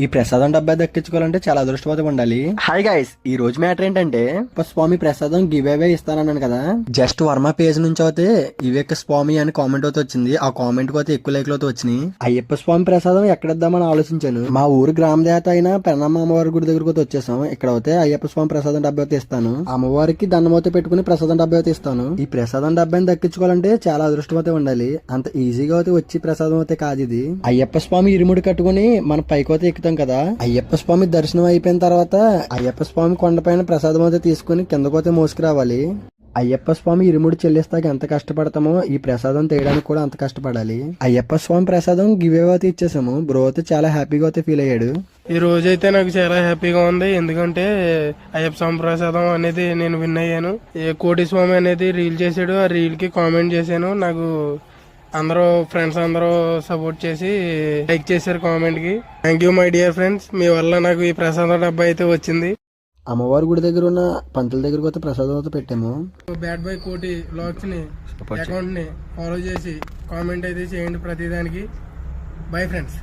ఈ ప్రసాదం డబ్బా దక్కించుకోవాలంటే చాలా అదృష్టవంతం ఉండాలి. హాయ్ గైస్, ఈ రోజు మ్యాటర్ ఏంటంటే స్వామి ప్రసాదం గివ్ అవే ఇస్తానన్నాను కదా. జస్ట్ వర్మ పేజ్ నుంచి అయితే వివేక్ స్వామి అని కామెంట్ అయితే వచ్చింది. ఆ కామెంట్ కి అయితే ఎక్కువ లైక్లు అయితే వచ్చినాయి. అయ్యప్ప స్వామి ప్రసాదం ఎక్కడిద్దామని ఆలోచించాను. మా ఊరు గ్రామ దేవత అయిన పెన్నమ్మ అమ్మవారి గుడి దగ్గరకు అయితే వచ్చేసాం. ఇక్కడ అయితే అయ్యప్ప స్వామి ప్రసాదం డబ్బా అయితే ఇస్తాను. అమ్మవారికి దండం అయితే పెట్టుకుని ప్రసాదం డబ్బా అయితే ఇస్తాను. ఈ ప్రసాదం డబ్బాని దక్కించుకోవాలంటే చాలా అదృష్టం అయితే ఉండాలి. అంత ఈజీగా అయితే వచ్చి ప్రసాదం అయితే కాదు ఇది. అయ్యప్ప స్వామి ఇరుముడి కట్టుకుని మన పైకి అయితే ఎక్కుతాం కదా. అయ్యప్ప స్వామి దర్శనం అయిపోయిన తర్వాత అయ్యప్ప స్వామి కొండపైన ప్రసాదం అయితే తీసుకుని కిందకోతే మోసుకురావాలి. అయ్యప్ప స్వామి ఇరుముడి చెల్లిస్తాక ఎంత కష్టపడతామో ఈ ప్రసాదం తీయడానికి కూడా అంత కష్టపడాలి. అయ్యప్ప స్వామి ప్రసాదం గివ్ అవే అయితే ఇచ్చేసాము. బ్రో అయితే చాలా హ్యాపీగా అయితే ఫీల్ అయ్యాడు. ఈ రోజైతే నాకు చాలా హ్యాపీగా ఉంది. ఎందుకంటే అయ్యప్ప స్వామి ప్రసాదం అనేది నేను విన్ అయ్యాను. కోటి స్వామి అనేది రీల్ చేశాడు. ఆ రీల్ కి కామెంట్ చేశాను. నాకు అందరూ ఫ్రెండ్స్ అందరూ సపోర్ట్ చేసి లైక్ చేశారు కామెంట్ కి. Thank you my dear friends. మీ వల్ల నాకు ఈ ప్రసాదం డబ్బా అయితే వచ్చింది. అమ్మవారి గుడి దగ్గర ఉన్న పంతుల దగ్గరకు అయితే ప్రసాదం అయితే పెట్టాము. బ్యాడ్ బై కోటి బ్లాగ్స్ ని అకౌంట్ ని ఫాలో చేసి కామెంట్ అయితే చేయండి ప్రతిదానికి. Bye friends.